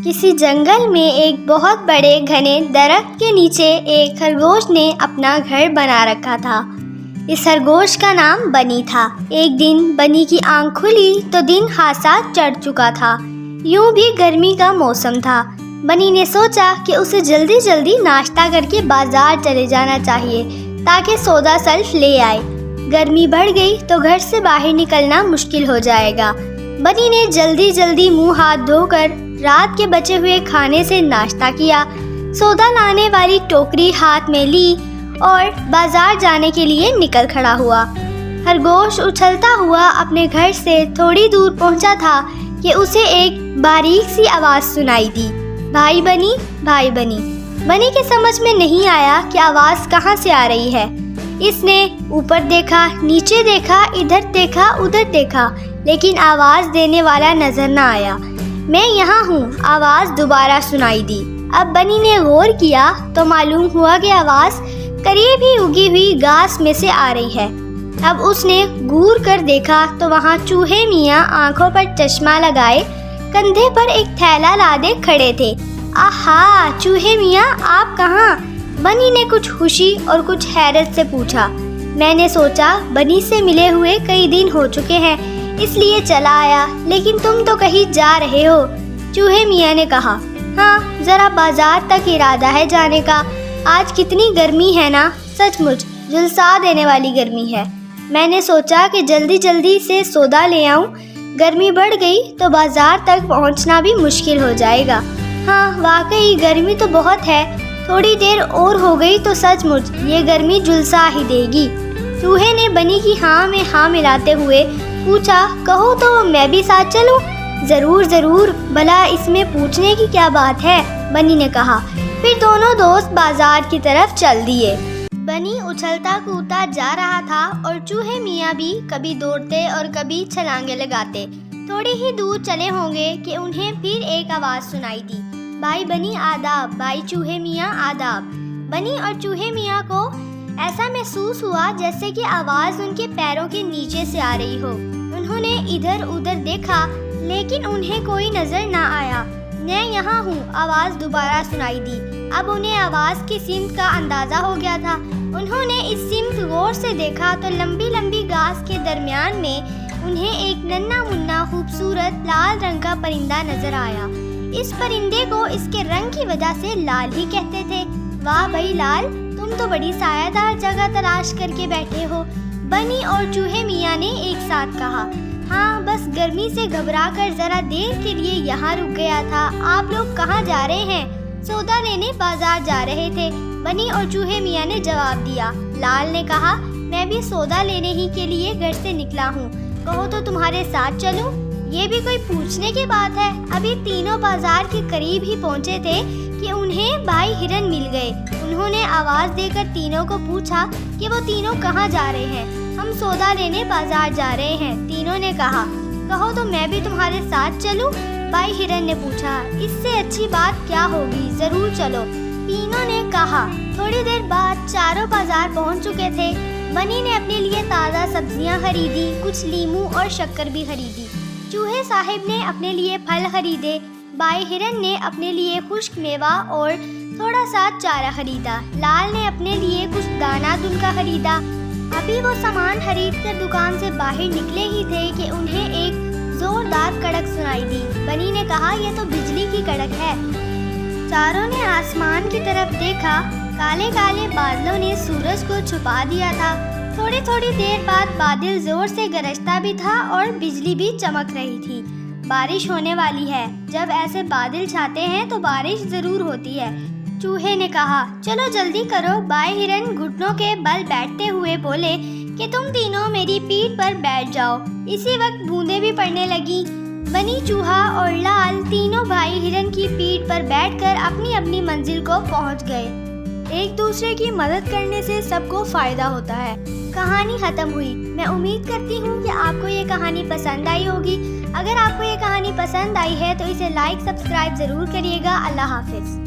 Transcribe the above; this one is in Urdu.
کسی جنگل میں ایک بہت بڑے گھنے درخت کے نیچے ایک خرگوش نے اپنا گھر بنا رکھا تھا۔ اس خرگوش کا نام بنی تھا۔ ایک دن بنی کی آنکھ کھلی تو دن خاصا چڑھ چکا تھا۔ یوں بھی گرمی کا موسم تھا۔ بنی نے سوچا کہ اسے جلدی جلدی ناشتہ کر کے بازار چلے جانا چاہیے تاکہ سودا سلف لے آئے۔ گرمی بڑھ گئی تو گھر سے باہر نکلنا مشکل ہو جائے گا۔ بنی نے جلدی جلدی منہ ہاتھ دھو کر رات کے بچے ہوئے کھانے سے ناشتہ کیا، سودا لانے والی ٹوکری ہاتھ میں لی اور بازار جانے کے لیے نکل کھڑا ہوا۔ خرگوش اچھلتا ہوا اپنے گھر سے تھوڑی دور پہنچا تھا کہ اسے ایک باریک سی آواز سنائی دی، بھائی بنی، بھائی بنی۔ بنی کے سمجھ میں نہیں آیا کہ آواز کہاں سے آ رہی ہے۔ اس نے اوپر دیکھا، نیچے دیکھا، ادھر دیکھا، ادھر دیکھا، لیکن آواز دینے والا نظر نہ آیا۔ میں یہاں ہوں، آواز دوبارہ سنائی دی۔ اب بنی نے غور کیا تو معلوم ہوا کہ آواز قریب ہی اگی ہوئی گھاس میں سے آ رہی ہے۔ اب اس نے گور کر دیکھا تو وہاں چوہے میاں آنکھوں پر چشمہ لگائے کندھے پر ایک تھیلا لادے کھڑے تھے۔ آہا، چوہے میاں آپ کہاں؟ بنی نے کچھ خوشی اور کچھ حیرت سے پوچھا۔ میں نے سوچا بنی سے ملے ہوئے کئی دن ہو چکے ہیں، اس لیے چلا آیا، لیکن تم تو کہیں جا رہے ہو؟ چوہے میاں نے کہا، ہاں، ذرا بازار تک ارادہ ہے جانے کا۔ آج کتنی گرمی ہے نا، سچ مچ جھلسا دینے والی گرمی ہے۔ میں نے سوچا کہ جلدی جلدی سے سودا لے آؤں، گرمی بڑھ گئی تو بازار تک پہنچنا بھی مشکل ہو جائے گا۔ ہاں واقعی گرمی تو بہت ہے، تھوڑی دیر اور ہو گئی تو سچ مچ یہ گرمی جھلسا ہی دے گی۔ چوہے نے بنی کی ہاں میں ہاں ملاتے ہوئے پوچھا، کہو تو میں بھی ساتھ چلوں؟ ضرور ضرور، بھلا اس میں پوچھنے کی کیا بات ہے، بنی نے کہا۔ پھر دونوں دوست بازار کی طرف چل دیے۔ بنی اچھلتا کودتا جا رہا تھا اور چوہے میاں بھی کبھی دوڑتے اور کبھی چھلانگیں لگاتے۔ تھوڑی ہی دور چلے ہوں گے کہ انہیں پھر ایک آواز سنائی دی، بھائی بنی آداب، بھائی چوہے میاں آداب۔ بنی اور چوہے میاں کو ایسا محسوس ہوا جیسے کہ آواز ان کے پیروں کے نیچے سے آ رہی ہو۔ انہوں نے ادھر ادھر دیکھا لیکن انہیں کوئی نظر نہ آیا۔ میں یہاں ہوں، آواز دوبارہ سنائی دی۔ اب انہیں آواز کی سمت کا اندازہ ہو گیا تھا۔ انہوں نے اس سمت غور سے دیکھا تو لمبی لمبی گھاس کے درمیان میں انہیں ایک ننھا منا خوبصورت لال رنگ کا پرندہ نظر آیا۔ اس پرندے کو اس کے رنگ کی وجہ سے لال ہی کہتے تھے۔ واہ بھائی لال، تم تو بڑی سایہ دار جگہ تلاش کر کے بیٹھے ہو، بنی اور چوہے میاں نے ایک ساتھ کہا۔ ہاں، بس گرمی سے گھبرا کر ذرا دیر کے لیے یہاں رک گیا تھا۔ آپ لوگ کہاں جا رہے ہیں؟ سودا لینے بازار جا رہے تھے، بنی اور چوہے میاں نے جواب دیا۔ لال نے کہا، میں بھی سودا لینے ہی کے لیے گھر سے نکلا ہوں، کہو تو تمہارے ساتھ چلوں؟ یہ بھی کوئی پوچھنے کی بات ہے۔ ابھی تینوں بازار کے قریب ہی پہنچے تھے کہ انہیں بھائی ہرن مل گئے۔ انہوں نے آواز دے کر تینوں کو پوچھا کہ وہ تینوں کہاں جا رہے ہیں۔ ہم سودا لینے بازار جا رہے ہیں، تینوں نے کہا۔ کہو تو میں بھی تمہارے ساتھ چلوں؟ بھائی ہرن نے پوچھا۔ اس سے اچھی بات کیا ہوگی، ضرور چلو، تینوں نے کہا۔ تھوڑی دیر بعد چاروں بازار پہنچ چکے تھے۔ بنی نے اپنے لیے تازہ سبزیاں خریدی، کچھ لیموں اور شکر بھی خریدی۔ چوہے صاحب نے اپنے لیے پھل خریدے۔ بھائی ہرن نے اپنے لیے خشک میوہ اور تھوڑا سا چارہ خریدا۔ لال نے اپنے لیے کچھ دانہ دن کا خریدا۔ ابھی وہ سامان خرید کر دکان سے باہر نکلے ہی تھے کہ انہیں ایک زوردار کڑک سنائی دی۔ بنی نے کہا، یہ تو بجلی کی کڑک ہے۔ چاروں نے آسمان کی طرف دیکھا، کالے کالے بادلوں نے سورج کو چھپا دیا تھا۔ تھوڑی تھوڑی دیر بعد بادل زور سے گرجتا بھی تھا اور بجلی بھی چمک رہی تھی۔ بارش ہونے والی ہے، جب ایسے بادل چھاتے ہیں تو بارش ضرور ہوتی ہے۔ چوہے نے کہا، چلو جلدی کرو۔ بھائی ہرن گھٹنوں کے بل بیٹھتے ہوئے بولے کہ تم تینوں میری پیٹھ پر بیٹھ جاؤ۔ اسی وقت بوندیں بھی پڑنے لگیں۔ بنی، چوہا اور لال تینوں بھائی ہرن کی پیٹھ پر بیٹھ کر اپنی اپنی منزل کو پہنچ گئے۔ ایک دوسرے کی مدد کرنے سے سب کو فائدہ ہوتا ہے۔ کہانی ختم ہوئی۔ میں امید کرتی ہوں کہ آپ کو یہ کہانی پسند آئی ہوگی۔ اگر آپ کو یہ کہانی پسند آئی ہے تو اسے لائک سبسکرائب ضرور کریے گا۔ اللہ حافظ۔